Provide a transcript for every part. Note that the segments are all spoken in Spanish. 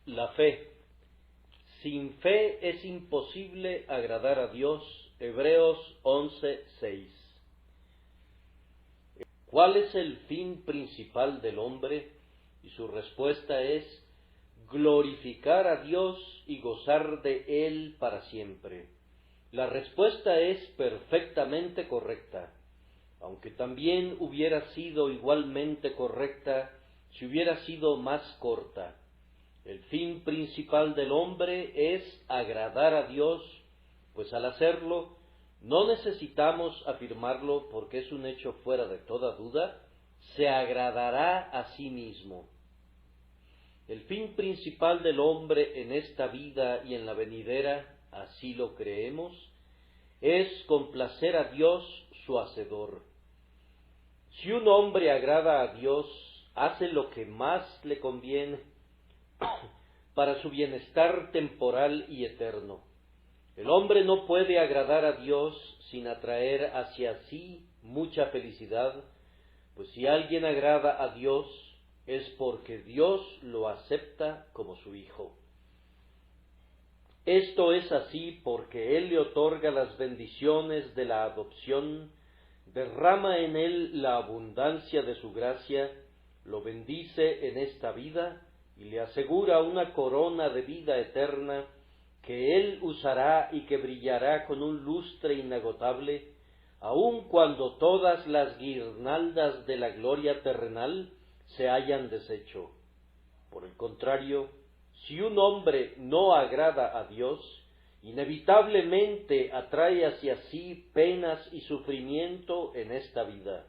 La fe. Sin fe es imposible agradar a Dios. Hebreos 11:6. ¿Cuál es el fin principal del hombre? Y su respuesta es glorificar a Dios y gozar de Él para siempre. La respuesta es perfectamente correcta, aunque también hubiera sido igualmente correcta si hubiera sido más corta. El fin principal del hombre es agradar a Dios, pues al hacerlo no necesitamos afirmarlo porque es un hecho fuera de toda duda, se agradará a sí mismo. El fin principal del hombre en esta vida y en la venidera, así lo creemos, es complacer a Dios su Hacedor. Si un hombre agrada a Dios, hace lo que más le conviene para su bienestar temporal y eterno. El hombre no puede agradar a Dios sin atraer hacia sí mucha felicidad, pues si alguien agrada a Dios es porque Dios lo acepta como su hijo. Esto es así porque Él le otorga las bendiciones de la adopción, derrama en él la abundancia de su gracia, lo bendice en esta vida y le asegura una corona de vida eterna que Él usará y que brillará con un lustre inagotable, aun cuando todas las guirnaldas de la gloria terrenal se hayan deshecho. Por el contrario, si un hombre no agrada a Dios, inevitablemente atrae hacia sí penas y sufrimiento en esta vida.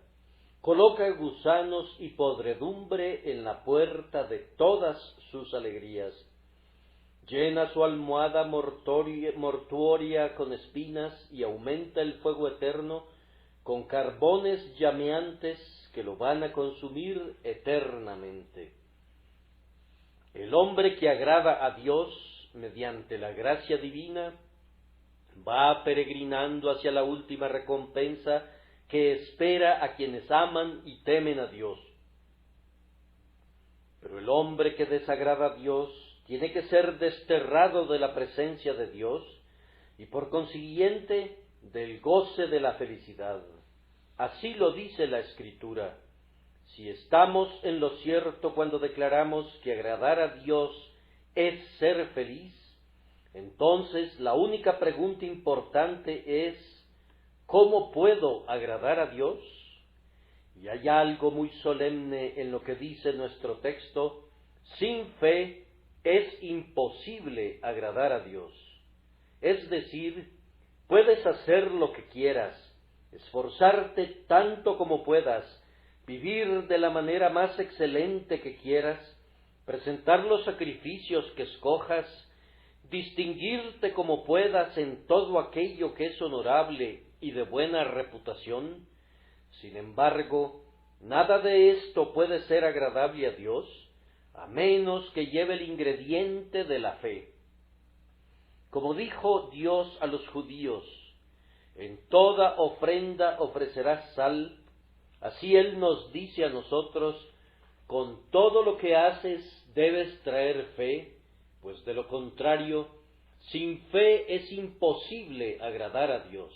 Coloca gusanos y podredumbre en la puerta de todas sus alegrías. Llena su almohada mortuoria con espinas y aumenta el fuego eterno con carbones llameantes que lo van a consumir eternamente. El hombre que agrada a Dios mediante la gracia divina va peregrinando hacia la última recompensa que espera a quienes aman y temen a Dios. Pero el hombre que desagrada a Dios tiene que ser desterrado de la presencia de Dios y por consiguiente del goce de la felicidad. Así lo dice la Escritura. Si estamos en lo cierto cuando declaramos que agradar a Dios es ser feliz, entonces la única pregunta importante es ¿cómo puedo agradar a Dios? Y hay algo muy solemne en lo que dice nuestro texto: sin fe es imposible agradar a Dios. Es decir, puedes hacer lo que quieras, esforzarte tanto como puedas, vivir de la manera más excelente que quieras, presentar los sacrificios que escojas, distinguirte como puedas en todo aquello que es honorable y de buena reputación. Sin embargo, nada de esto puede ser agradable a Dios, a menos que lleve el ingrediente de la fe. Como dijo Dios a los judíos, en toda ofrenda ofrecerás sal, así Él nos dice a nosotros, con todo lo que haces debes traer fe, pues de lo contrario, sin fe es imposible agradar a Dios.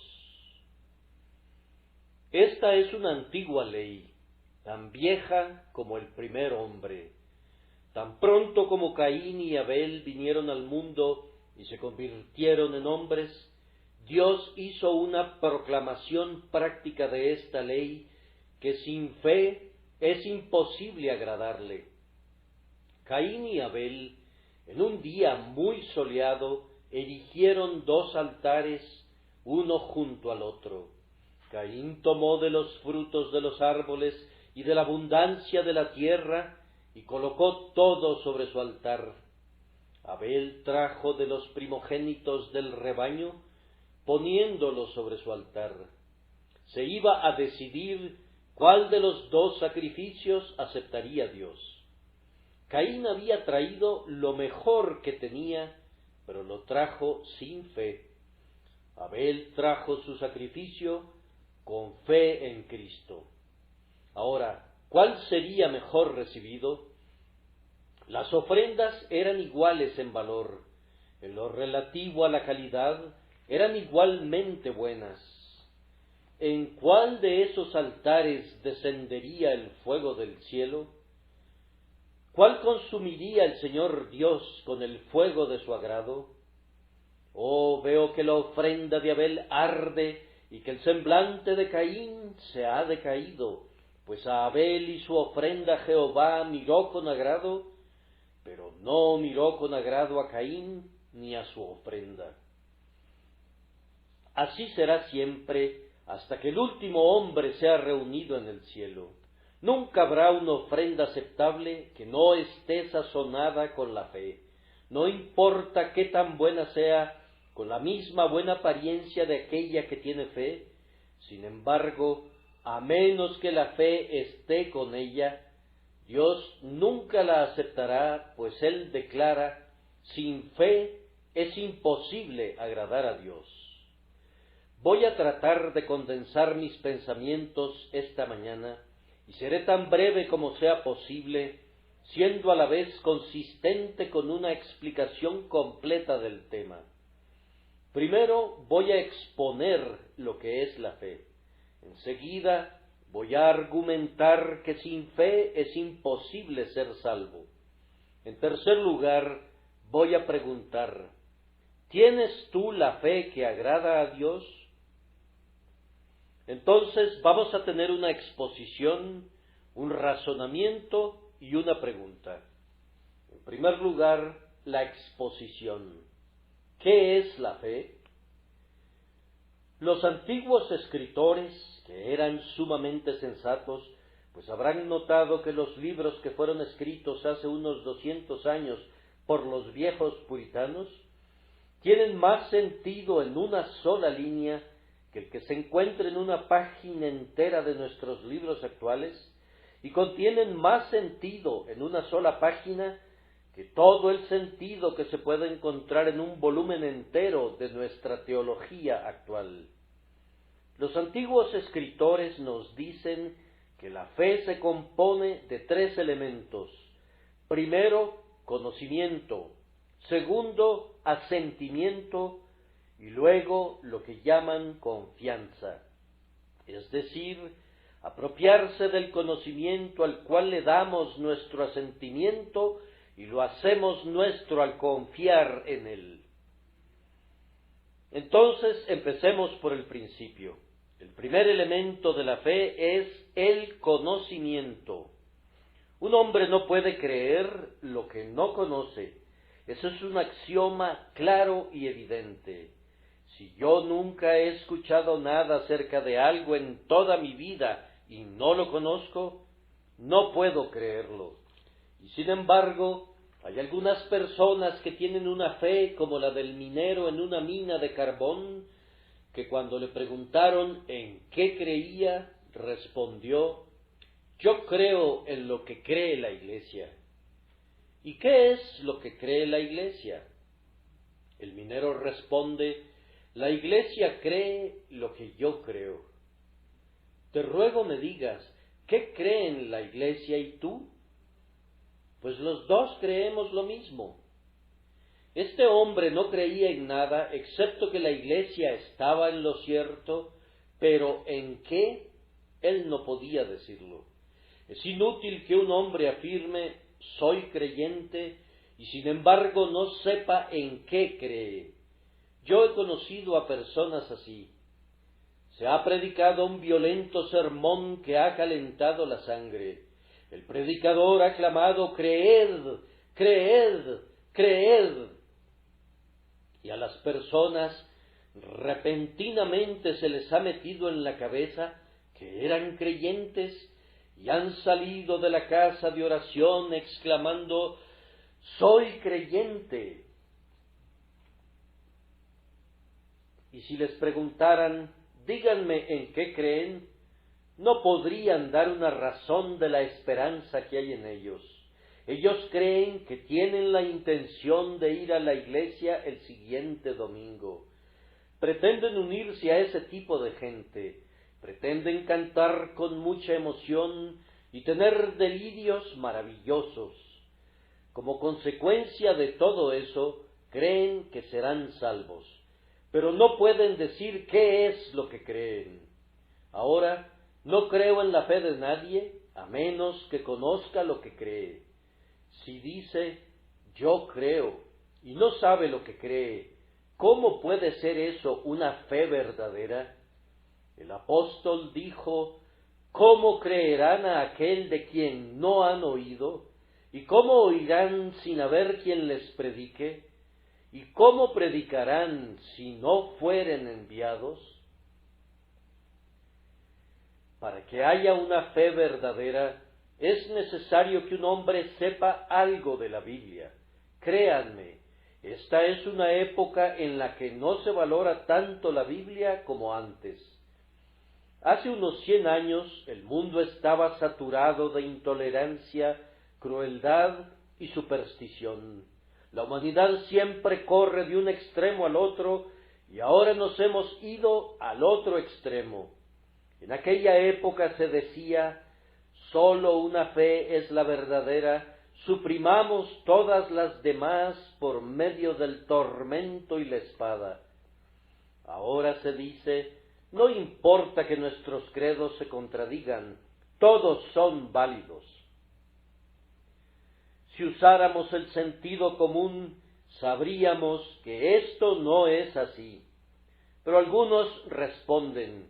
Esta es una antigua ley, tan vieja como el primer hombre. Tan pronto como Caín y Abel vinieron al mundo y se convirtieron en hombres, Dios hizo una proclamación práctica de esta ley, que sin fe es imposible agradarle. Caín y Abel, en un día muy soleado, erigieron dos altares, uno junto al otro. Caín tomó de los frutos de los árboles y de la abundancia de la tierra, y colocó todo sobre su altar. Abel trajo de los primogénitos del rebaño, poniéndolo sobre su altar. Se iba a decidir cuál de los dos sacrificios aceptaría Dios. Caín había traído lo mejor que tenía, pero lo trajo sin fe. Abel trajo su sacrificio con fe en Cristo. Ahora, ¿cuál sería mejor recibido? Las ofrendas eran iguales en valor, en lo relativo a la calidad, eran igualmente buenas. ¿En cuál de esos altares descendería el fuego del cielo? ¿Cuál consumiría el Señor Dios con el fuego de su agrado? Oh, veo que la ofrenda de Abel arde y que el semblante de Caín se ha decaído, pues a Abel y su ofrenda Jehová miró con agrado, pero no miró con agrado a Caín ni a su ofrenda. Así será siempre hasta que el último hombre sea reunido en el cielo. Nunca habrá una ofrenda aceptable que no esté sazonada con la fe. No importa qué tan buena sea, con la misma buena apariencia de aquella que tiene fe. Sin embargo, a menos que la fe esté con ella, Dios nunca la aceptará, pues Él declara, sin fe es imposible agradar a Dios. Voy a tratar de condensar mis pensamientos esta mañana, y seré tan breve como sea posible, siendo a la vez consistente con una explicación completa del tema. Primero voy a exponer lo que es la fe. Enseguida voy a argumentar que sin fe es imposible ser salvo. En tercer lugar, voy a preguntar, ¿tienes tú la fe que agrada a Dios? Entonces vamos a tener una exposición, un razonamiento y una pregunta. En primer lugar, la exposición. ¿Qué es la fe? Los antiguos escritores, que eran sumamente sensatos, pues habrán notado que los libros que fueron escritos hace unos 200 años por los viejos puritanos, tienen más sentido en una sola línea que el que se encuentra en una página entera de nuestros libros actuales, y contienen más sentido en una sola página que todo el sentido que se puede encontrar en un volumen entero de nuestra teología actual. Los antiguos escritores nos dicen que la fe se compone de tres elementos. Primero, conocimiento. Segundo, asentimiento. Y luego, lo que llaman confianza. Es decir, apropiarse del conocimiento al cual le damos nuestro asentimiento y lo hacemos nuestro al confiar en él. Entonces, empecemos por el principio. El primer elemento de la fe es el conocimiento. Un hombre no puede creer lo que no conoce. Eso es un axioma claro y evidente. Si yo nunca he escuchado nada acerca de algo en toda mi vida y no lo conozco, no puedo creerlo. Y sin embargo, hay algunas personas que tienen una fe como la del minero en una mina de carbón, que cuando le preguntaron en qué creía, respondió, yo creo en lo que cree la Iglesia. ¿Y qué es lo que cree la Iglesia? El minero responde, la Iglesia cree lo que yo creo. Te ruego me digas, ¿qué creen la Iglesia y tú? Pues los dos creemos lo mismo. Este hombre no creía en nada excepto que la Iglesia estaba en lo cierto, pero ¿en qué? Él no podía decirlo. Es inútil que un hombre afirme, soy creyente, y sin embargo no sepa en qué cree. Yo he conocido a personas así. Se ha predicado un violento sermón que ha calentado la sangre. El predicador ha clamado, creed, creed, creed. Y a las personas repentinamente se les ha metido en la cabeza que eran creyentes y han salido de la casa de oración exclamando, soy creyente. Y si les preguntaran, díganme en qué creen, no podrían dar una razón de la esperanza que hay en ellos. Ellos creen que tienen la intención de ir a la iglesia el siguiente domingo. Pretenden unirse a ese tipo de gente. Pretenden cantar con mucha emoción y tener delirios maravillosos. Como consecuencia de todo eso, creen que serán salvos, pero no pueden decir qué es lo que creen. Ahora, no creo en la fe de nadie, a menos que conozca lo que cree. Si dice, yo creo, y no sabe lo que cree, ¿cómo puede ser eso una fe verdadera? El apóstol dijo, ¿cómo creerán a aquel de quien no han oído? ¿Y cómo oirán sin haber quien les predique? ¿Y cómo predicarán si no fueren enviados? Para que haya una fe verdadera, es necesario que un hombre sepa algo de la Biblia. Créanme, esta es una época en la que no se valora tanto la Biblia como antes. Hace unos 100 años el mundo estaba saturado de intolerancia, crueldad y superstición. La humanidad siempre corre de un extremo al otro y ahora nos hemos ido al otro extremo. En aquella época se decía, sólo una fe es la verdadera, suprimamos todas las demás por medio del tormento y la espada. Ahora se dice, no importa que nuestros credos se contradigan, todos son válidos. Si usáramos el sentido común, sabríamos que esto no es así. Pero algunos responden,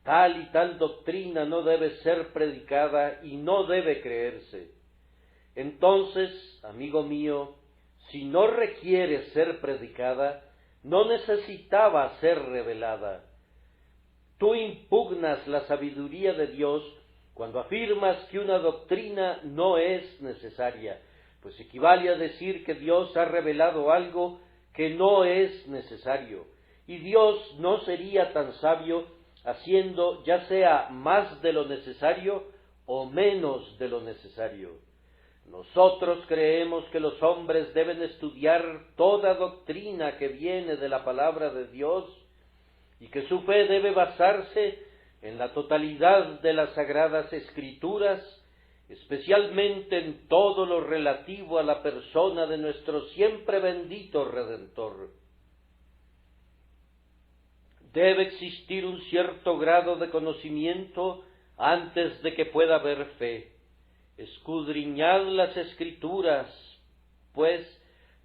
tal y tal doctrina no debe ser predicada y no debe creerse. Entonces, amigo mío, si no requiere ser predicada, no necesitaba ser revelada. Tú impugnas la sabiduría de Dios cuando afirmas que una doctrina no es necesaria, pues equivale a decir que Dios ha revelado algo que no es necesario, y Dios no sería tan sabio haciendo ya sea más de lo necesario o menos de lo necesario. Nosotros creemos que los hombres deben estudiar toda doctrina que viene de la palabra de Dios y que su fe debe basarse en la totalidad de las sagradas escrituras, especialmente en todo lo relativo a la persona de nuestro siempre bendito Redentor. Debe existir un cierto grado de conocimiento antes de que pueda haber fe. Escudriñad las Escrituras, pues,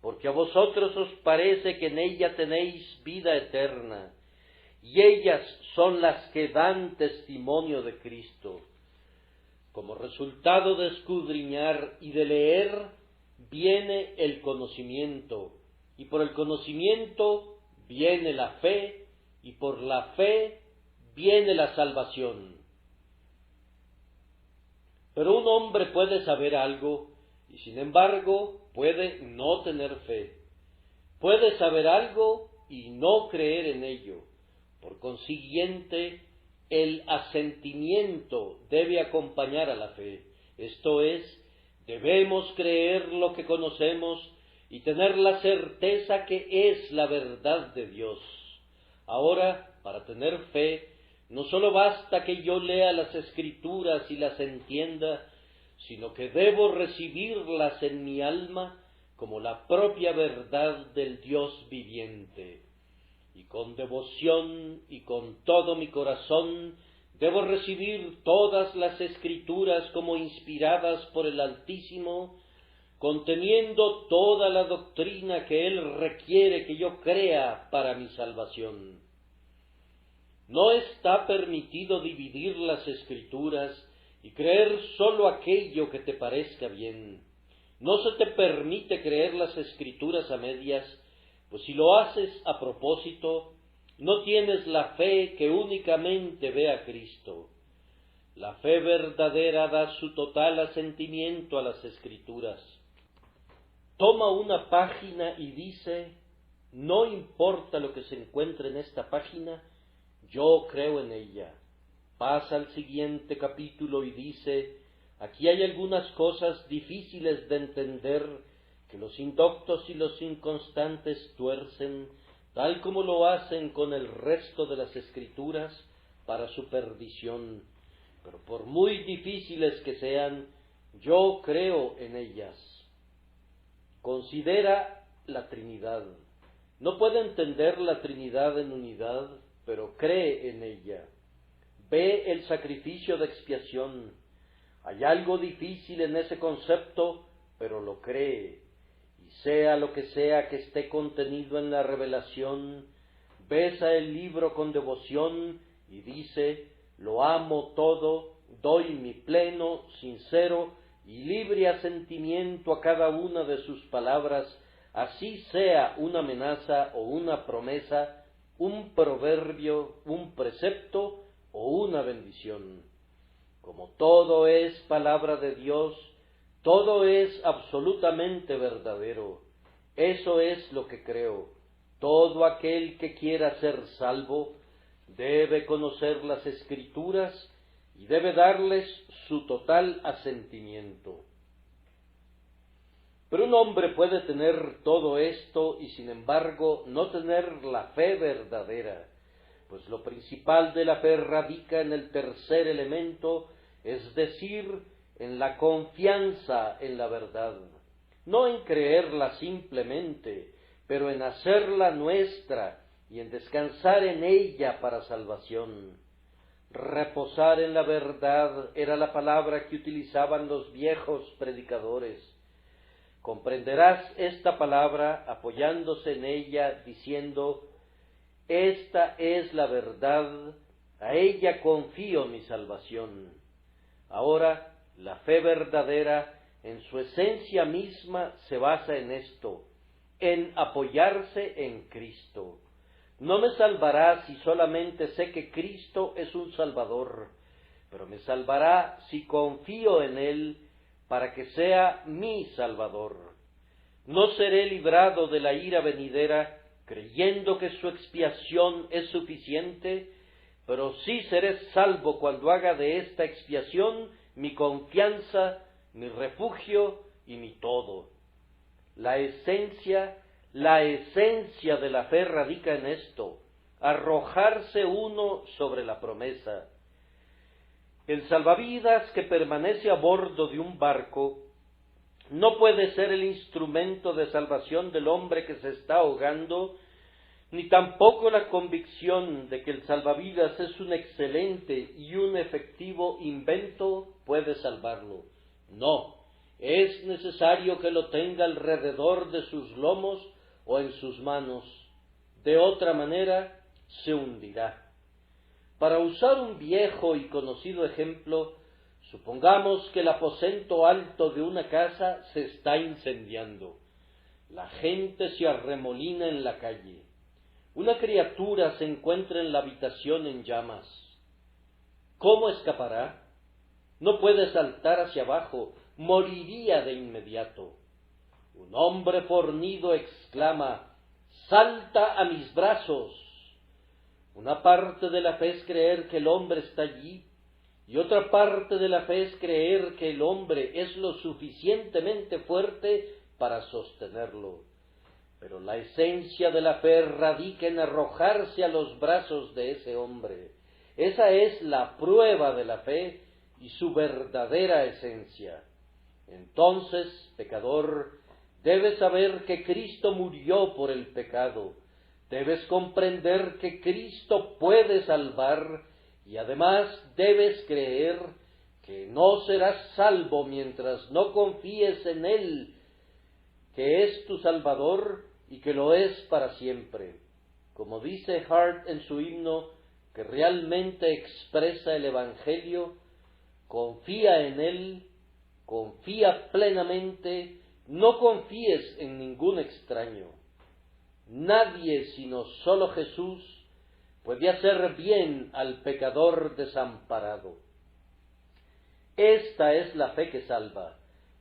porque a vosotros os parece que en ella tenéis vida eterna, y ellas son las que dan testimonio de Cristo. Como resultado de escudriñar y de leer, viene el conocimiento, y por el conocimiento viene la fe, y por la fe viene la salvación. Pero un hombre puede saber algo, y sin embargo puede no tener fe. Puede saber algo y no creer en ello. Por consiguiente, el asentimiento debe acompañar a la fe. Esto es, debemos creer lo que conocemos y tener la certeza que es la verdad de Dios. Ahora, para tener fe, no solo basta que yo lea las Escrituras y las entienda, sino que debo recibirlas en mi alma como la propia verdad del Dios viviente. Y con devoción y con todo mi corazón debo recibir todas las Escrituras como inspiradas por el Altísimo, conteniendo toda la doctrina que Él requiere que yo crea para mi salvación. No está permitido dividir las Escrituras y creer sólo aquello que te parezca bien. No se te permite creer las Escrituras a medias, pues si lo haces a propósito, no tienes la fe que únicamente ve a Cristo. La fe verdadera da su total asentimiento a las Escrituras. Toma una página y dice, no importa lo que se encuentre en esta página, yo creo en ella. Pasa al siguiente capítulo y dice, aquí hay algunas cosas difíciles de entender que los indoctos y los inconstantes tuercen, tal como lo hacen con el resto de las Escrituras, para su perdición. Pero por muy difíciles que sean, yo creo en ellas. Considera la Trinidad. No puede entender la Trinidad en unidad, pero cree en ella. Ve el sacrificio de expiación. Hay algo difícil en ese concepto, pero lo cree. Y sea lo que sea que esté contenido en la revelación, besa el libro con devoción y dice: lo amo todo, doy mi pleno, sincero y libre asentimiento a cada una de sus palabras, así sea una amenaza o una promesa, un proverbio, un precepto o una bendición. Como todo es palabra de Dios, todo es absolutamente verdadero. Eso es lo que creo. Todo aquel que quiera ser salvo debe conocer las Escrituras y debe darles su total asentimiento. Pero un hombre puede tener todo esto y sin embargo no tener la fe verdadera, pues lo principal de la fe radica en el tercer elemento, es decir, en la confianza en la verdad, no en creerla simplemente, pero en hacerla nuestra y en descansar en ella para salvación. Reposar en la verdad era la palabra que utilizaban los viejos predicadores. Comprenderás esta palabra apoyándose en ella, diciendo: esta es la verdad, a ella confío mi salvación. Ahora, la fe verdadera, en su esencia misma, se basa en esto, en apoyarse en Cristo. No me salvará si solamente sé que Cristo es un Salvador, pero me salvará si confío en Él para que sea mi Salvador. No seré librado de la ira venidera creyendo que su expiación es suficiente, pero sí seré salvo cuando haga de esta expiación mi confianza, mi refugio y mi todo. La esencia de la fe radica en esto: arrojarse uno sobre la promesa. El salvavidas que permanece a bordo de un barco no puede ser el instrumento de salvación del hombre que se está ahogando, ni tampoco la convicción de que el salvavidas es un excelente y un efectivo invento puede salvarlo. No, es necesario que lo tenga alrededor de sus lomos o en sus manos. De otra manera, se hundirá. Para usar un viejo y conocido ejemplo, supongamos que el aposento alto de una casa se está incendiando. La gente se arremolina en la calle. Una criatura se encuentra en la habitación en llamas. ¿Cómo escapará? No puede saltar hacia abajo, moriría de inmediato. Un hombre fornido exclama: ¡salta a mis brazos! Una parte de la fe es creer que el hombre está allí, y otra parte de la fe es creer que el hombre es lo suficientemente fuerte para sostenerlo. Pero la esencia de la fe radica en arrojarse a los brazos de ese hombre. Esa es la prueba de la fe y su verdadera esencia. Entonces, pecador, debes saber que Cristo murió por el pecado. Debes comprender que Cristo puede salvar y además debes creer que no serás salvo mientras no confíes en Él, que es tu Salvador y que lo es para siempre. Como dice Hart en su himno, que realmente expresa el Evangelio: confía en Él, confía plenamente, no confíes en ningún extraño. Nadie sino solo Jesús puede hacer bien al pecador desamparado. Esta es la fe que salva,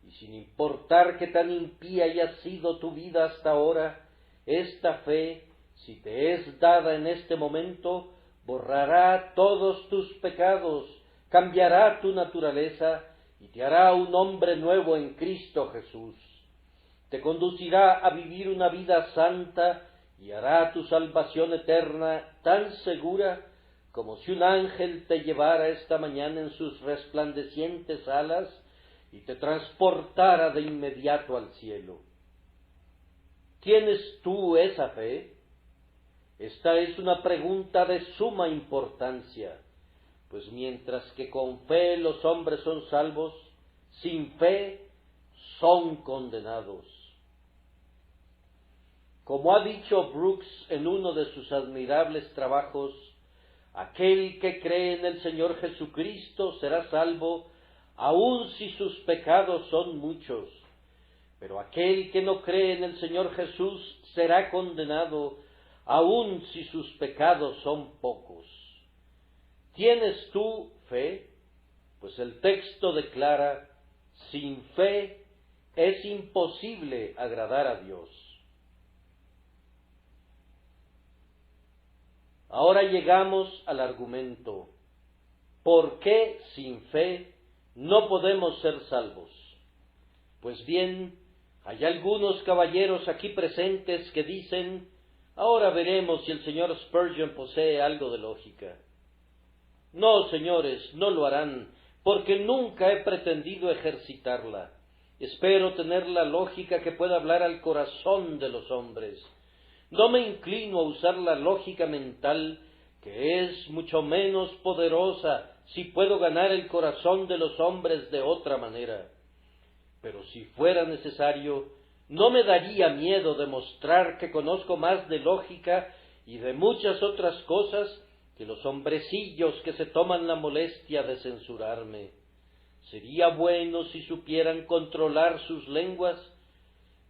y sin importar que tan impía haya sido tu vida hasta ahora, esta fe, si te es dada en este momento, borrará todos tus pecados, cambiará tu naturaleza y te hará un hombre nuevo en Cristo Jesús. Te conducirá a vivir una vida santa y hará tu salvación eterna tan segura como si un ángel te llevara esta mañana en sus resplandecientes alas y te transportara de inmediato al cielo. ¿Tienes tú esa fe? Esta es una pregunta de suma importancia, pues mientras que con fe los hombres son salvos, sin fe son condenados. Como ha dicho Brooks en uno de sus admirables trabajos, aquel que cree en el Señor Jesucristo será salvo, aun si sus pecados son muchos, pero aquel que no cree en el Señor Jesús será condenado, aun si sus pecados son pocos. ¿Tienes tú fe? Pues el texto declara, sin fe es imposible agradar a Dios. Ahora llegamos al argumento. ¿Por qué sin fe no podemos ser salvos? Pues bien, hay algunos caballeros aquí presentes que dicen, ahora veremos si el señor Spurgeon posee algo de lógica. No, señores, no lo harán, porque nunca he pretendido ejercitarla. Espero tener la lógica que pueda hablar al corazón de los hombres. No me inclino a usar la lógica mental, que es mucho menos poderosa si puedo ganar el corazón de los hombres de otra manera. Pero si fuera necesario, no me daría miedo demostrar que conozco más de lógica y de muchas otras cosas que los hombrecillos que se toman la molestia de censurarme. Sería bueno si supieran controlar sus lenguas,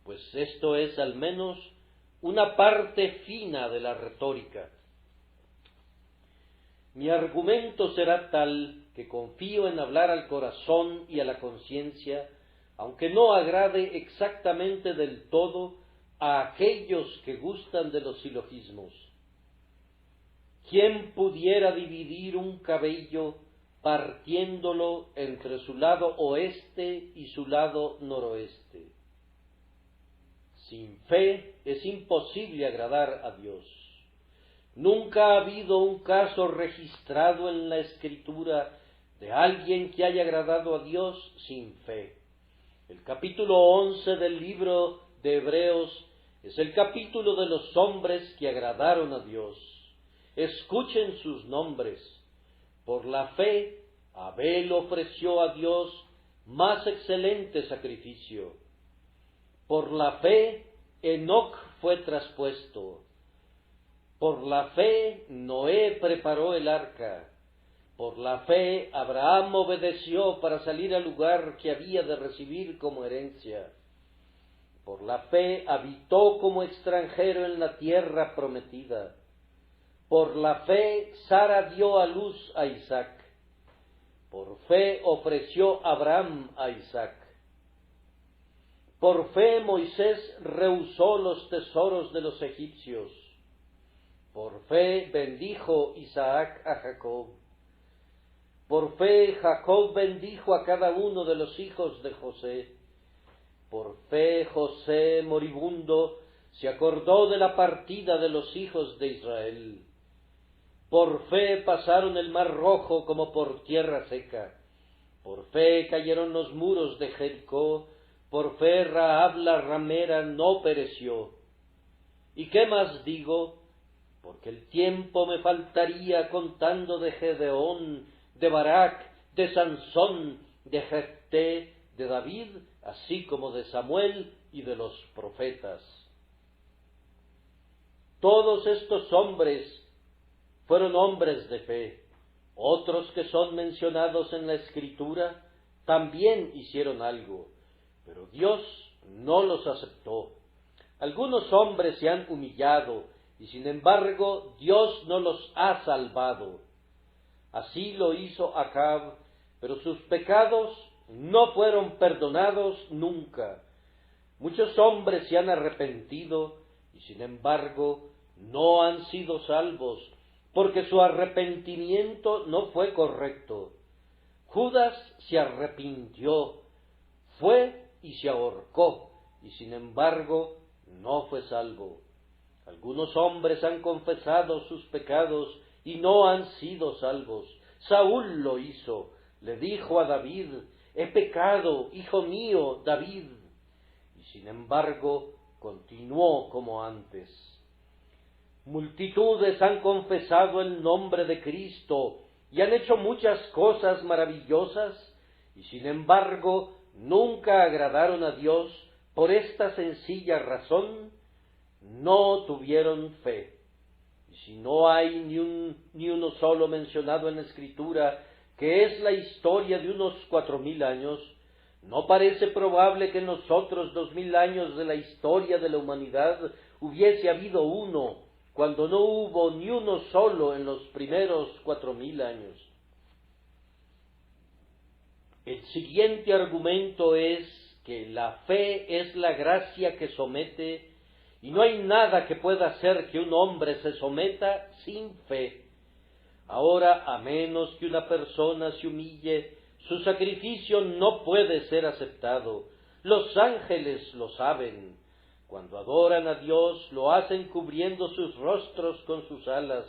pues esto es al menos una parte fina de la retórica. Mi argumento será tal que confío en hablar al corazón y a la conciencia, aunque no agrade exactamente del todo a aquellos que gustan de los silogismos. ¿Quién pudiera dividir un cabello partiéndolo entre su lado oeste y su lado noroeste? Sin fe es imposible agradar a Dios. Nunca ha habido un caso registrado en la Escritura de alguien que haya agradado a Dios sin fe. El capítulo 11 del libro de Hebreos es el capítulo de los hombres que agradaron a Dios. Escuchen sus nombres. Por la fe, Abel ofreció a Dios más excelente sacrificio. Por la fe, Enoc fue traspuesto. Por la fe, Noé preparó el arca. Por la fe, Abraham obedeció para salir al lugar que había de recibir como herencia. Por la fe, habitó como extranjero en la tierra prometida. Por la fe, Sara dio a luz a Isaac. Por fe ofreció Abraham a Isaac. Por fe Moisés rehusó los tesoros de los egipcios. Por fe bendijo Isaac a Jacob. Por fe Jacob bendijo a cada uno de los hijos de José. Por fe José moribundo se acordó de la partida de los hijos de Israel. Por fe pasaron el mar rojo como por tierra seca. Por fe cayeron los muros de Jericó. Por fe Rahab la ramera no pereció. ¿Y qué más digo? Porque el tiempo me faltaría contando de Gedeón, de Barak, de Sansón, de Jefté, de David, así como de Samuel y de los profetas. Todos estos hombres fueron hombres de fe. Otros que son mencionados en la Escritura también hicieron algo, pero Dios no los aceptó. Algunos hombres se han humillado, y sin embargo Dios no los ha salvado. Así lo hizo Acab, pero sus pecados no fueron perdonados nunca. Muchos hombres se han arrepentido, y sin embargo no han sido salvos, porque su arrepentimiento no fue correcto. Judas se arrepintió, fue y se ahorcó, y sin embargo no fue salvo. Algunos hombres han confesado sus pecados y no han sido salvos. Saúl lo hizo, le dijo a David: he pecado, hijo mío, David. Y sin embargo continuó como antes. Multitudes han confesado el nombre de Cristo y han hecho muchas cosas maravillosas, y sin embargo nunca agradaron a Dios. Por esta sencilla razón no tuvieron fe. Y si no hay ni uno solo mencionado en la Escritura, que es la historia de unos 4000 años, no parece probable que en los otros 2000 años de la historia de la humanidad hubiese habido uno, cuando no hubo ni uno solo en los primeros 4000 años. El siguiente argumento es que la fe es la gracia que somete, y no hay nada que pueda hacer que un hombre se someta sin fe. Ahora, a menos que una persona se humille, su sacrificio no puede ser aceptado. Los ángeles lo saben. Cuando adoran a Dios, lo hacen cubriendo sus rostros con sus alas.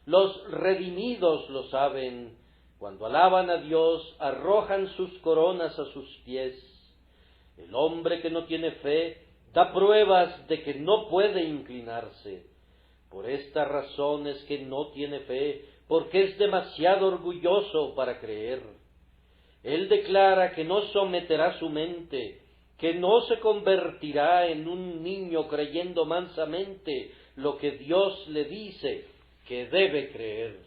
Los redimidos lo saben. Cuando alaban a Dios, arrojan sus coronas a sus pies. El hombre que no tiene fe da pruebas de que no puede inclinarse. Por esta razón es que no tiene fe, porque es demasiado orgulloso para creer. Él declara que no someterá su mente, que no se convertirá en un niño creyendo mansamente lo que Dios le dice que debe creer.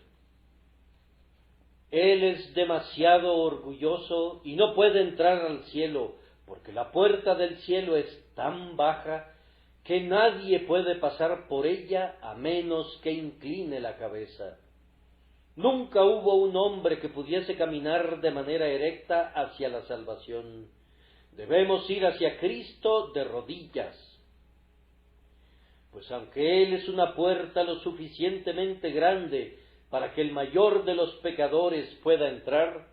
Él es demasiado orgulloso y no puede entrar al cielo, porque la puerta del cielo es tan baja que nadie puede pasar por ella a menos que incline la cabeza. Nunca hubo un hombre que pudiese caminar de manera erecta hacia la salvación. Debemos ir hacia Cristo de rodillas. Pues aunque Él es una puerta lo suficientemente grande para que el mayor de los pecadores pueda entrar,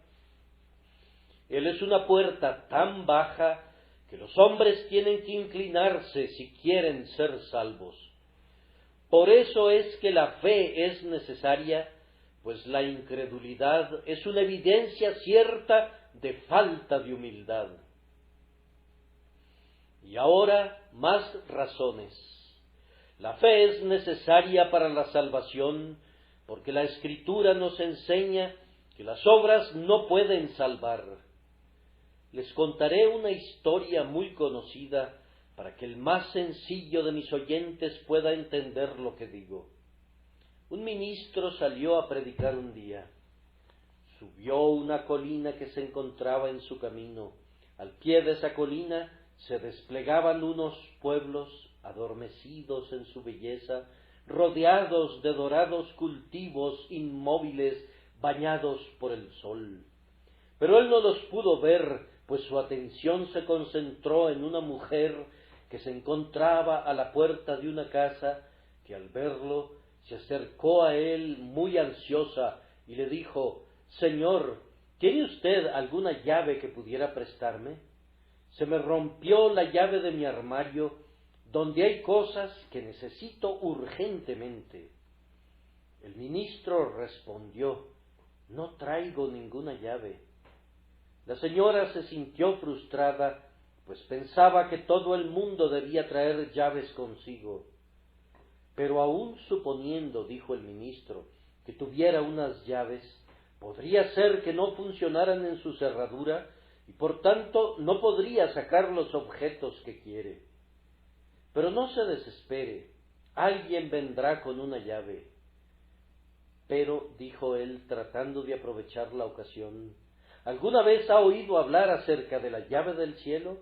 Él es una puerta tan baja que los hombres tienen que inclinarse si quieren ser salvos. Por eso es que la fe es necesaria, pues la incredulidad es una evidencia cierta de falta de humildad. Y ahora, más razones. La fe es necesaria para la salvación, porque la Escritura nos enseña que las obras no pueden salvar. Les contaré una historia muy conocida para que el más sencillo de mis oyentes pueda entender lo que digo. Un ministro salió a predicar un día. Subió una colina que se encontraba en su camino. Al pie de esa colina se desplegaban unos pueblos adormecidos en su belleza, rodeados de dorados cultivos inmóviles, bañados por el sol. Pero él no los pudo ver, pues su atención se concentró en una mujer que se encontraba a la puerta de una casa, que al verlo se acercó a él muy ansiosa y le dijo: «Señor, ¿tiene usted alguna llave que pudiera prestarme? Se me rompió la llave de mi armario, donde hay cosas que necesito urgentemente». El ministro respondió: «No traigo ninguna llave». La señora se sintió frustrada, pues pensaba que todo el mundo debía traer llaves consigo. «Pero aun suponiendo», dijo el ministro, «que tuviera unas llaves, podría ser que no funcionaran en su cerradura y por tanto no podría sacar los objetos que quiere. Pero no se desespere, alguien vendrá con una llave». «Pero», dijo él, tratando de aprovechar la ocasión, «¿alguna vez ha oído hablar acerca de la llave del cielo?».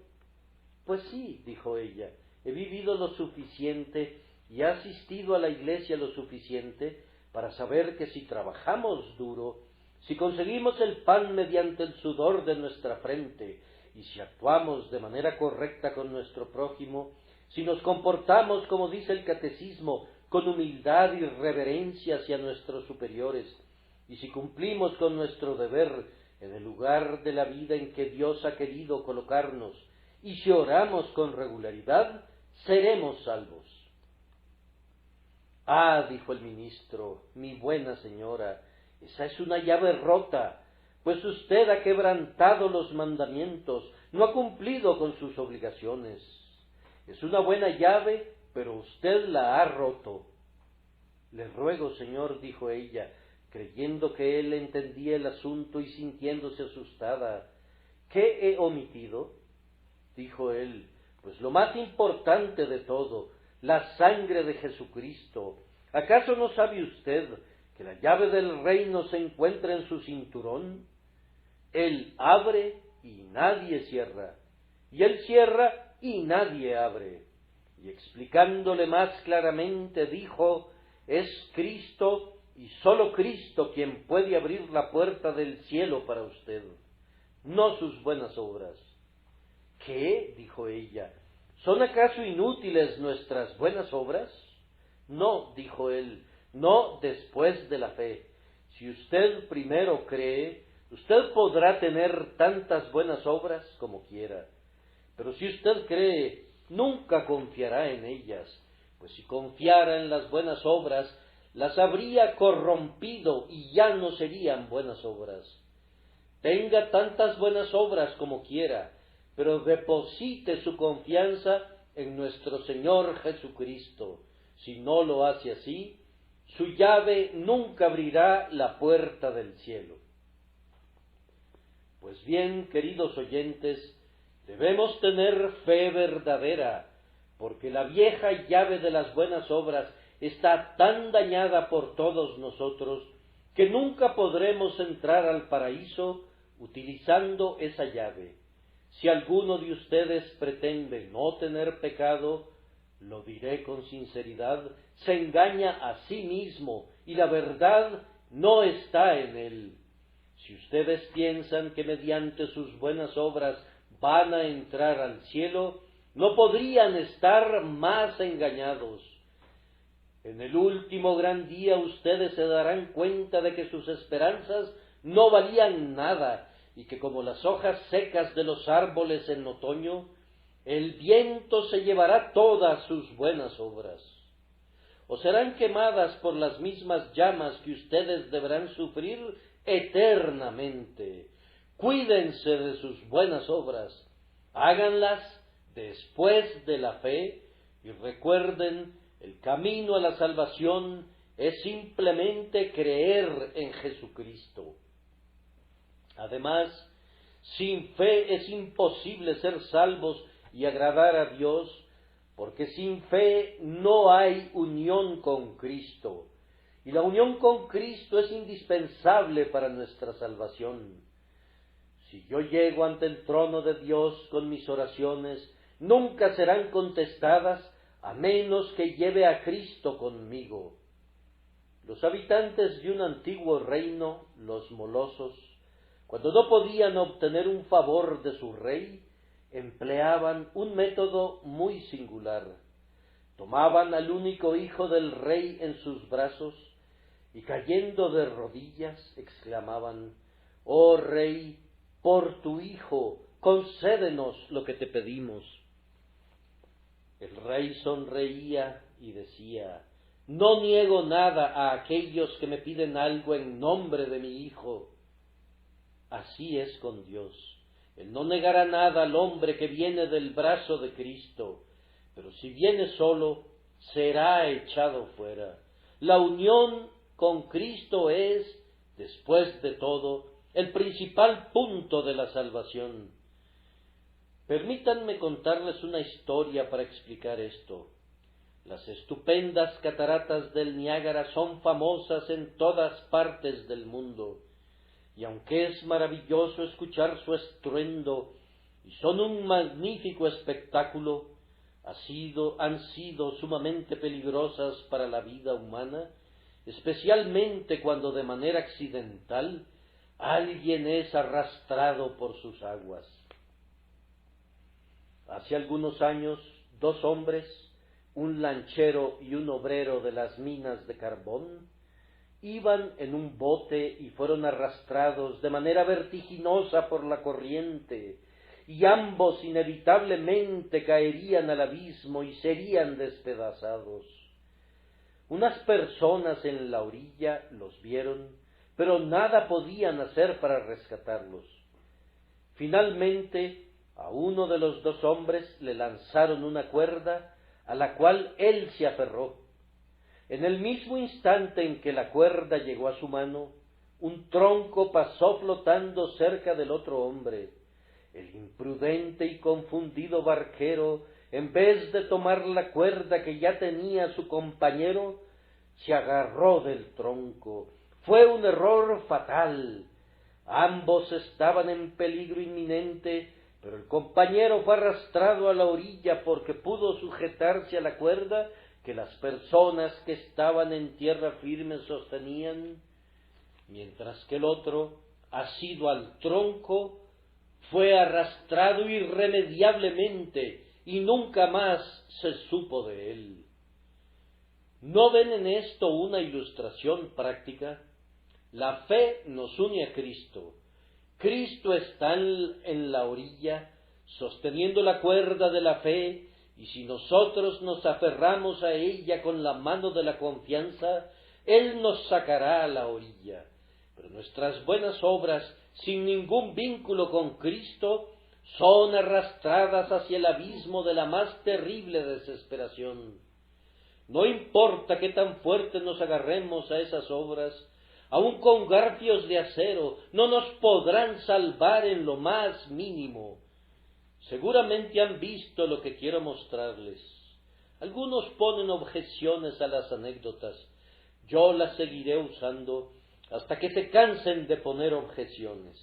«Pues sí», dijo ella, «he vivido lo suficiente y he asistido a la iglesia lo suficiente para saber que si trabajamos duro, si conseguimos el pan mediante el sudor de nuestra frente, y si actuamos de manera correcta con nuestro prójimo, si nos comportamos, como dice el catecismo, con humildad y reverencia hacia nuestros superiores, y si cumplimos con nuestro deber en el lugar de la vida en que Dios ha querido colocarnos, y si oramos con regularidad, seremos salvos». «Ah», dijo el ministro, «mi buena señora, esa es una llave rota, pues usted ha quebrantado los mandamientos, no ha cumplido con sus obligaciones. Es una buena llave, pero usted la ha roto. Le ruego, señor, dijo ella, creyendo que él entendía el asunto y sintiéndose asustada. ¿Qué he omitido? Dijo él, pues lo más importante de todo, la sangre de Jesucristo. ¿Acaso no sabe usted que la llave del reino se encuentra en su cinturón? Él abre y nadie cierra, y él cierra y nadie abre. Y explicándole más claramente dijo, es Cristo y sólo Cristo quien puede abrir la puerta del cielo para usted, no sus buenas obras. ¿Qué? Dijo ella, ¿son acaso inútiles nuestras buenas obras? No, dijo él, no después de la fe. Si usted primero cree, usted podrá tener tantas buenas obras como quiera. Pero si usted cree, nunca confiará en ellas, pues si confiara en las buenas obras, las habría corrompido y ya no serían buenas obras. Tenga tantas buenas obras como quiera, pero deposite su confianza en nuestro Señor Jesucristo. Si no lo hace así, su llave nunca abrirá la puerta del cielo. Pues bien, queridos oyentes, debemos tener fe verdadera, porque la vieja llave de las buenas obras está tan dañada por todos nosotros que nunca podremos entrar al paraíso utilizando esa llave. Si alguno de ustedes pretende no tener pecado, lo diré con sinceridad, se engaña a sí mismo y la verdad no está en él. Si ustedes piensan que mediante sus buenas obras van a entrar al cielo, no podrían estar más engañados. En el último gran día ustedes se darán cuenta de que sus esperanzas no valían nada y que como las hojas secas de los árboles en otoño, el viento se llevará todas sus buenas obras. O serán quemadas por las mismas llamas que ustedes deberán sufrir eternamente. Cuídense de sus buenas obras, háganlas después de la fe y recuerden, el camino a la salvación es simplemente creer en Jesucristo. Además, sin fe es imposible ser salvos y agradar a Dios, porque sin fe no hay unión con Cristo, y la unión con Cristo es indispensable para nuestra salvación. Si yo llego ante el trono de Dios con mis oraciones, nunca serán contestadas a menos que lleve a Cristo conmigo. Los habitantes de un antiguo reino, los molosos, cuando no podían obtener un favor de su rey, empleaban un método muy singular. Tomaban al único hijo del rey en sus brazos y cayendo de rodillas exclamaban, «Oh rey, por tu hijo, concédenos lo que te pedimos». El rey sonreía y decía, «No niego nada a aquellos que me piden algo en nombre de mi hijo». Así es con Dios. Él no negará nada al hombre que viene del brazo de Cristo, pero si viene solo, será echado fuera. La unión con Cristo es, después de todo, el principal punto de la salvación. Permítanme contarles una historia para explicar esto. Las estupendas cataratas del Niágara son famosas en todas partes del mundo, y aunque es maravilloso escuchar su estruendo y son un magnífico espectáculo, han sido sumamente peligrosas para la vida humana, especialmente cuando de manera accidental alguien es arrastrado por sus aguas. Hace algunos años, dos hombres, un lanchero y un obrero de las minas de carbón, iban en un bote y fueron arrastrados de manera vertiginosa por la corriente, y ambos inevitablemente caerían al abismo y serían despedazados. Unas personas en la orilla los vieron, pero nada podían hacer para rescatarlos. Finalmente, A uno de los dos hombres le lanzaron una cuerda, a la cual él se aferró. En el mismo instante en que la cuerda llegó a su mano, un tronco pasó flotando cerca del otro hombre. El imprudente y confundido barquero, en vez de tomar la cuerda que ya tenía su compañero, se agarró del tronco. Fue un error fatal. Ambos estaban en peligro inminente, pero el compañero fue arrastrado a la orilla porque pudo sujetarse a la cuerda que las personas que estaban en tierra firme sostenían, mientras que el otro, asido al tronco, fue arrastrado irremediablemente y nunca más se supo de él. ¿No ven en esto una ilustración práctica? La fe nos une a Cristo. Cristo está en la orilla, sosteniendo la cuerda de la fe, y si nosotros nos aferramos a ella con la mano de la confianza, Él nos sacará a la orilla. Pero nuestras buenas obras, sin ningún vínculo con Cristo, son arrastradas hacia el abismo de la más terrible desesperación. No importa qué tan fuerte nos agarremos a esas obras, aun con garfios de acero, no nos podrán salvar en lo más mínimo. Seguramente han visto lo que quiero mostrarles. Algunos ponen objeciones a las anécdotas. Yo las seguiré usando hasta que se cansen de poner objeciones.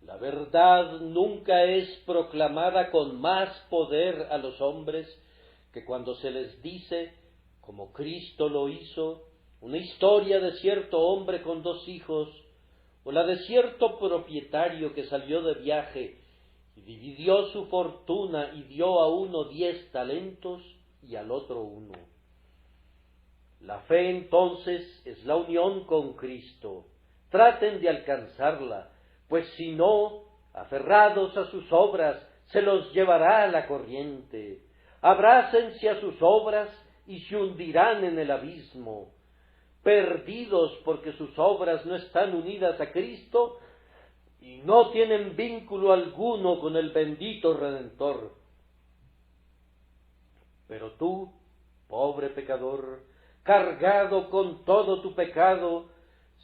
La verdad nunca es proclamada con más poder a los hombres que cuando se les dice, como Cristo lo hizo, una historia de cierto hombre con 2 hijos, o la de cierto propietario que salió de viaje y dividió su fortuna y dio a uno 10 talentos y al otro 1. La fe entonces es la unión con Cristo. Traten de alcanzarla, pues si no, aferrados a sus obras, se los llevará a la corriente. Abrácense a sus obras y se hundirán en el abismo. Perdidos porque sus obras no están unidas a Cristo y no tienen vínculo alguno con el bendito Redentor. Pero tú, pobre pecador, cargado con todo tu pecado,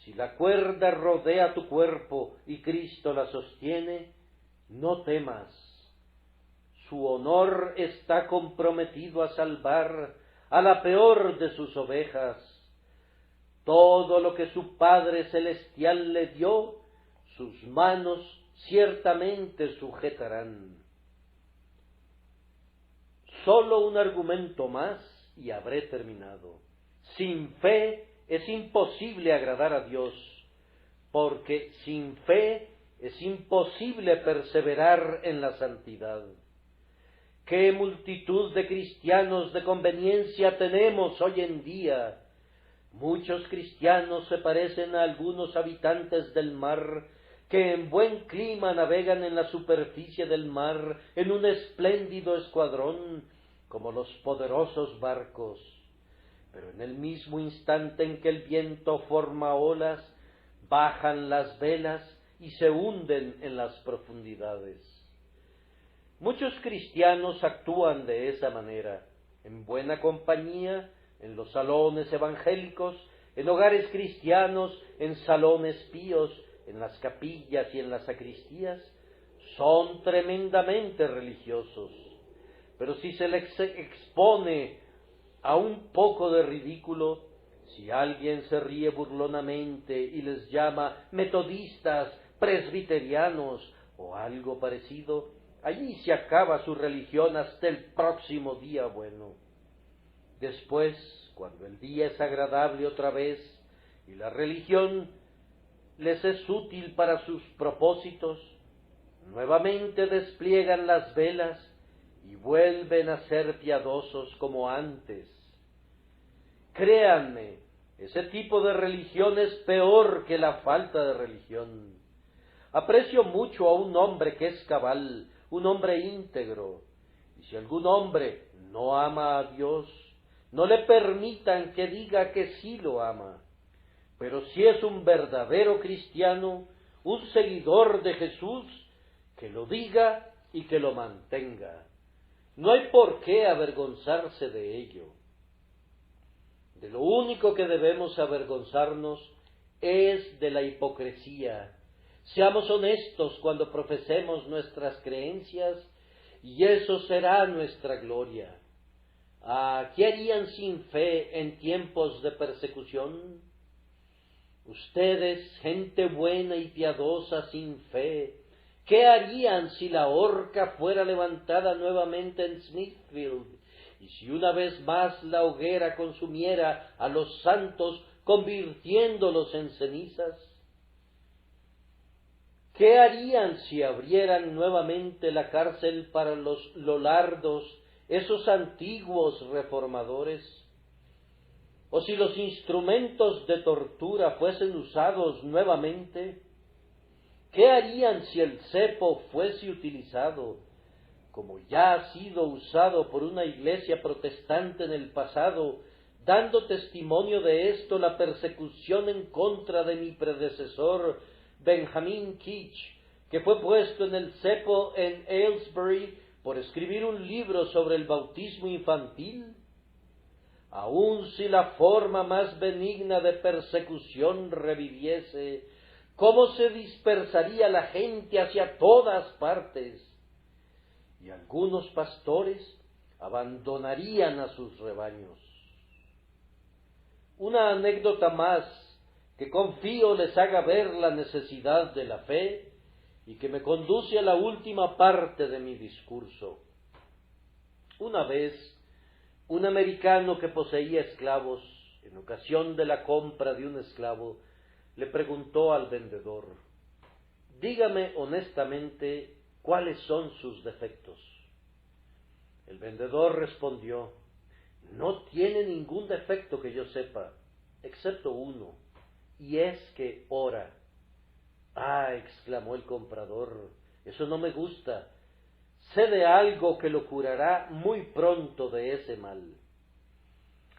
si la cuerda rodea tu cuerpo y Cristo la sostiene, no temas. Su honor está comprometido a salvar a la peor de sus ovejas. Todo lo que su Padre Celestial le dio, sus manos ciertamente sujetarán. Solo un argumento más y habré terminado. Sin fe es imposible agradar a Dios, porque sin fe es imposible perseverar en la santidad. ¿Qué multitud de cristianos de conveniencia tenemos hoy en día? Muchos cristianos se parecen a algunos habitantes del mar que en buen clima navegan en la superficie del mar en un espléndido escuadrón, como los poderosos barcos. Pero en el mismo instante en que el viento forma olas, bajan las velas y se hunden en las profundidades. Muchos cristianos actúan de esa manera, en buena compañía, en los salones evangélicos, en hogares cristianos, en salones píos, en las capillas y en las sacristías. Son tremendamente religiosos, pero si se les expone a un poco de ridículo, si alguien se ríe burlonamente y les llama metodistas, presbiterianos o algo parecido, allí se acaba su religión hasta el próximo día bueno. Después, cuando el día es agradable otra vez y la religión les es útil para sus propósitos, nuevamente despliegan las velas y vuelven a ser piadosos como antes. Créanme, ese tipo de religión es peor que la falta de religión. Aprecio mucho a un hombre que es cabal, un hombre íntegro, y si algún hombre no ama a Dios, no le permitan que diga que sí lo ama. Pero si es un verdadero cristiano, un seguidor de Jesús, que lo diga y que lo mantenga. No hay por qué avergonzarse de ello. De lo único que debemos avergonzarnos es de la hipocresía. Seamos honestos cuando profesemos nuestras creencias y eso será nuestra gloria. ¿Qué harían sin fe en tiempos de persecución? Ustedes, gente buena y piadosa sin fe, ¿qué harían si la horca fuera levantada nuevamente en Smithfield? Y si una vez más la hoguera consumiera a los santos, convirtiéndolos en cenizas. ¿Qué harían si abrieran nuevamente la cárcel para los lollardos, esos antiguos reformadores? ¿O si los instrumentos de tortura fuesen usados nuevamente? ¿Qué harían si el cepo fuese utilizado, como ya ha sido usado por una iglesia protestante en el pasado, dando testimonio de esto la persecución en contra de mi predecesor, Benjamin Keach, que fue puesto en el cepo en Aylesbury por escribir un libro sobre el bautismo infantil? Aun si la forma más benigna de persecución reviviese, ¿cómo se dispersaría la gente hacia todas partes? Y algunos pastores abandonarían a sus rebaños. Una anécdota más que confío les haga ver la necesidad de la fe y que me conduce a la última parte de mi discurso. Una vez, un americano que poseía esclavos, en ocasión de la compra de un esclavo, le preguntó al vendedor: dígame honestamente cuáles son sus defectos. El vendedor respondió: no tiene ningún defecto que yo sepa, excepto uno, y es que ora. Exclamó el comprador, eso no me gusta. Sé de algo que lo curará muy pronto de ese mal.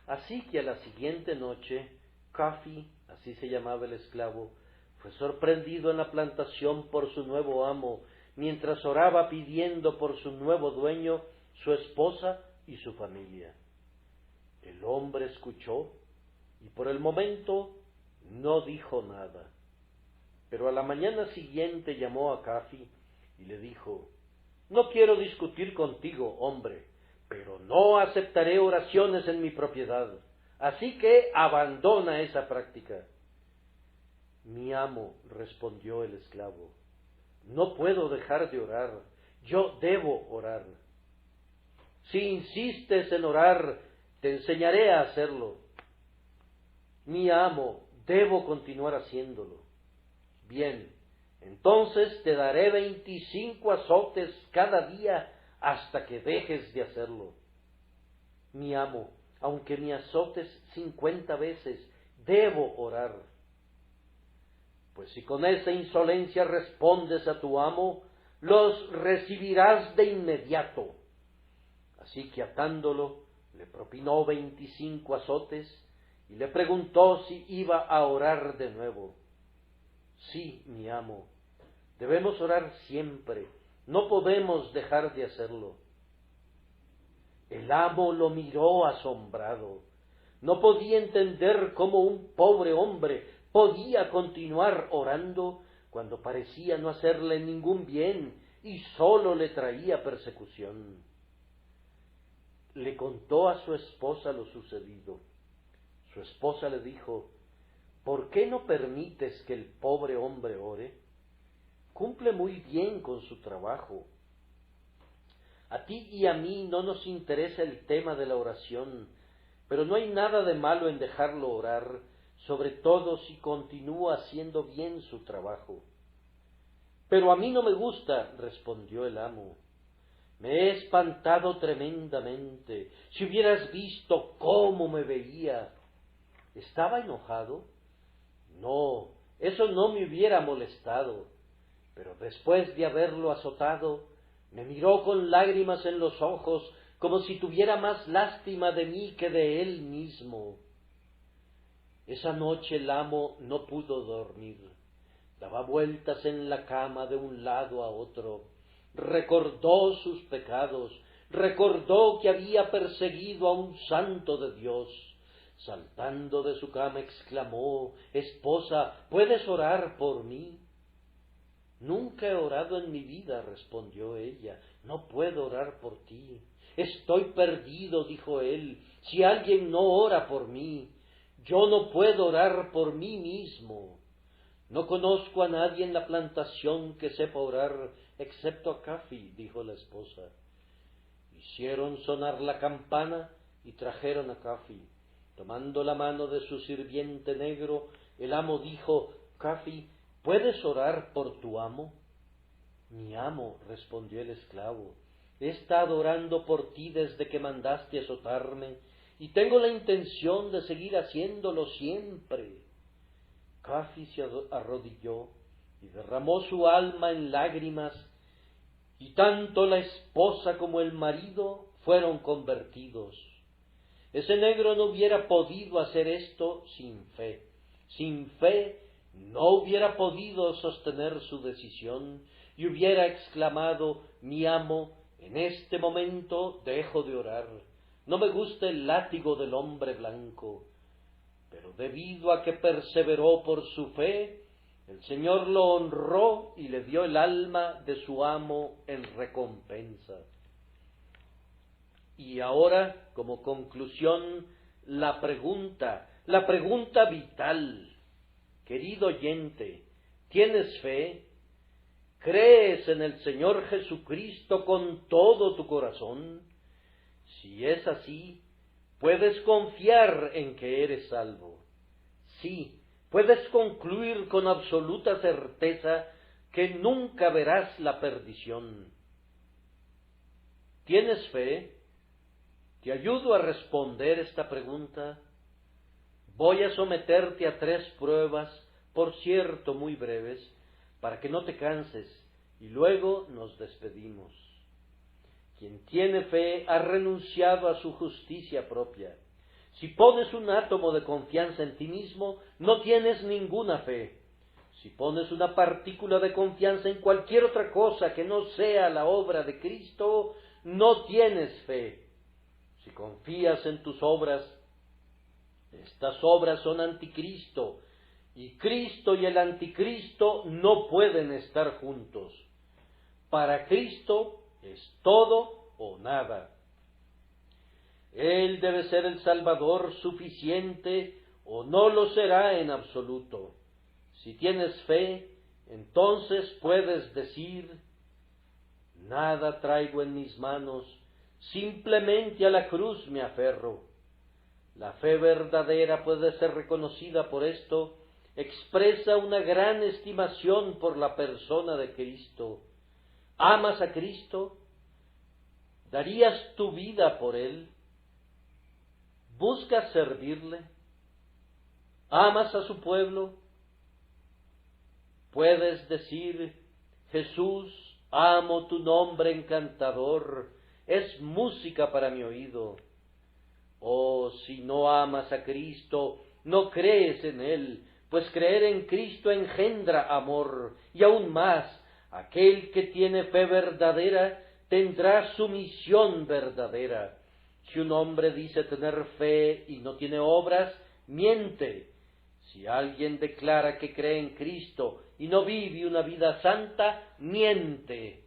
Así que a la siguiente noche, Coffee, así se llamaba el esclavo, fue sorprendido en la plantación por su nuevo amo, mientras oraba pidiendo por su nuevo dueño, su esposa y su familia. El hombre escuchó y por el momento no dijo nada. Pero a la mañana siguiente llamó a Coffee y le dijo: no quiero discutir contigo, hombre, pero no aceptaré oraciones en mi propiedad, así que abandona esa práctica. Mi amo, respondió el esclavo, no puedo dejar de orar, yo debo orar. Si insistes en orar, te enseñaré a hacerlo. Mi amo, debo continuar haciéndolo. Bien, entonces te daré 25 azotes cada día hasta que dejes de hacerlo. Mi amo, aunque me azotes 50 veces, debo orar. Pues si con esa insolencia respondes a tu amo, los recibirás de inmediato. Así que atándolo, le propinó 25 azotes y le preguntó si iba a orar de nuevo. Sí, mi amo, debemos orar siempre, no podemos dejar de hacerlo. El amo lo miró asombrado. No podía entender cómo un pobre hombre podía continuar orando cuando parecía no hacerle ningún bien y sólo le traía persecución. Le contó a su esposa lo sucedido. Su esposa le dijo: ¿por qué no permites que el pobre hombre ore? Cumple muy bien con su trabajo. A ti y a mí no nos interesa el tema de la oración, pero no hay nada de malo en dejarlo orar, sobre todo si continúa haciendo bien su trabajo. Pero a mí no me gusta, respondió el amo. Me he espantado tremendamente. Si hubieras visto cómo me veía. ¿Estaba enojado? No, eso no me hubiera molestado. Pero después de haberlo azotado, me miró con lágrimas en los ojos, como si tuviera más lástima de mí que de él mismo. Esa noche el amo no pudo dormir. Daba vueltas en la cama de un lado a otro, recordó sus pecados, recordó que había perseguido a un santo de Dios. Saltando de su cama exclamó: «Esposa, ¿puedes orar por mí?». «Nunca he orado en mi vida», respondió ella, «no puedo orar por ti». «Estoy perdido», dijo él, «si alguien no ora por mí. Yo no puedo orar por mí mismo. No conozco a nadie en la plantación que sepa orar, excepto a Cafi», dijo la esposa. Hicieron sonar la campana y trajeron a Cafi. Tomando la mano de su sirviente negro, el amo dijo: «Cafi, ¿puedes orar por tu amo?». «Mi amo», respondió el esclavo, «he estado orando por ti desde que mandaste azotarme, y tengo la intención de seguir haciéndolo siempre». Cafi se arrodilló y derramó su alma en lágrimas, y tanto la esposa como el marido fueron convertidos. Ese negro no hubiera podido hacer esto sin fe. Sin fe no hubiera podido sostener su decisión y hubiera exclamado: «Mi amo, en este momento dejo de orar. No me gusta el látigo del hombre blanco». Pero debido a que perseveró por su fe, el Señor lo honró y le dio el alma de su amo en recompensa. Y ahora, como conclusión, la pregunta vital. Querido oyente, ¿tienes fe? ¿Crees en el Señor Jesucristo con todo tu corazón? Si es así, puedes confiar en que eres salvo. Sí, puedes concluir con absoluta certeza que nunca verás la perdición. ¿Tienes fe? Te ayudo a responder esta pregunta. Voy a someterte a 3 pruebas, por cierto muy breves, para que no te canses, y luego nos despedimos. Quien tiene fe ha renunciado a su justicia propia. Si pones un átomo de confianza en ti mismo, no tienes ninguna fe. Si pones una partícula de confianza en cualquier otra cosa que no sea la obra de Cristo, no tienes fe. Si confías en tus obras, estas obras son anticristo, y Cristo y el anticristo no pueden estar juntos. Para Cristo es todo o nada. Él debe ser el Salvador suficiente o no lo será en absoluto. Si tienes fe, entonces puedes decir: «Nada traigo en mis manos, simplemente a la cruz me aferro». La fe verdadera puede ser reconocida por esto, expresa una gran estimación por la persona de Cristo. ¿Amas a Cristo? ¿Darías tu vida por Él? ¿Buscas servirle? ¿Amas a su pueblo? Puedes decir: «Jesús, amo tu nombre encantador, es música para mi oído». Oh, si no amas a Cristo, no crees en Él, pues creer en Cristo engendra amor, y aún más, aquel que tiene fe verdadera tendrá sumisión verdadera. Si un hombre dice tener fe y no tiene obras, miente. Si alguien declara que cree en Cristo y no vive una vida santa, miente.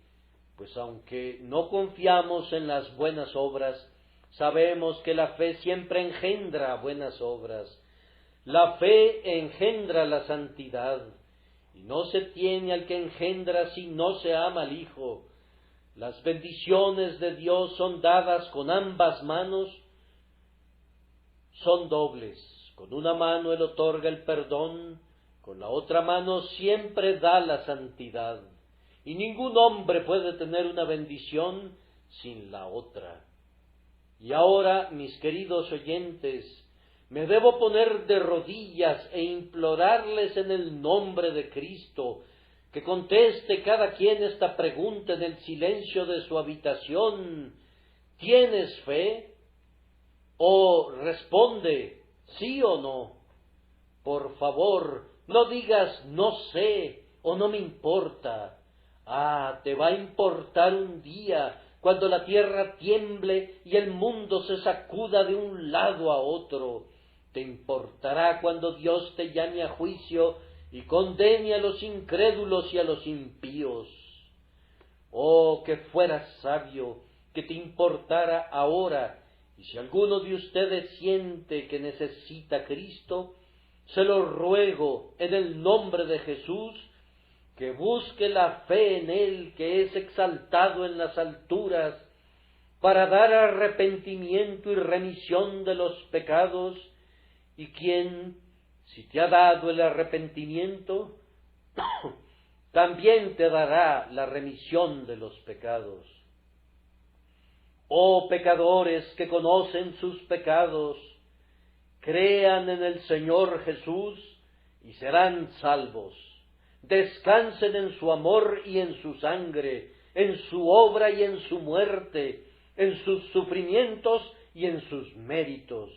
Pues aunque no confiamos en las buenas obras, sabemos que la fe siempre engendra buenas obras. La fe engendra la santidad, y no se tiene al que engendra si no se ama al Hijo. Las bendiciones de Dios son dadas con ambas manos, son dobles. Con una mano Él otorga el perdón, con la otra mano siempre da la santidad. Y ningún hombre puede tener una bendición sin la otra. Y ahora, mis queridos oyentes, me debo poner de rodillas e implorarles en el nombre de Cristo que conteste cada quien esta pregunta en el silencio de su habitación: ¿tienes fe? O responde sí o no. Por favor, no digas no sé, o no me importa? Ah, te va a importar un día, cuando la tierra tiemble y el mundo se sacuda de un lado a otro. Te importará cuando Dios te llame a juicio y condene a los incrédulos y a los impíos. Oh, que fuera sabio, que te importara ahora, y si alguno de ustedes siente que necesita a Cristo, se lo ruego en el nombre de Jesús, que busque la fe en Él, que es exaltado en las alturas, para dar arrepentimiento y remisión de los pecados, y quien, si te ha dado el arrepentimiento, también te dará la remisión de los pecados. Oh pecadores que conocen sus pecados, crean en el Señor Jesús y serán salvos. Descansen en su amor y en su sangre, en su obra y en su muerte, en sus sufrimientos y en sus méritos.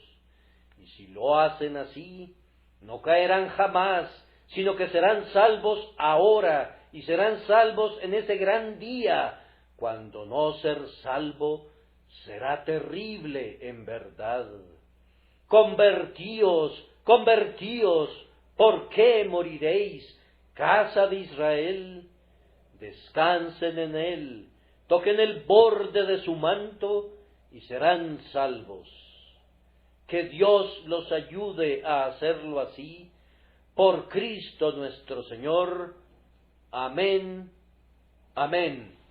Y si lo hacen así, no caerán jamás, sino que serán salvos ahora y serán salvos en ese gran día, cuando no ser salvo será terrible en verdad. Convertíos, convertíos, ¿por qué moriréis, casa de Israel? Descansen en él, toquen el borde de su manto y serán salvos. Que Dios los ayude a hacerlo así, por Cristo nuestro Señor. Amén. Amén.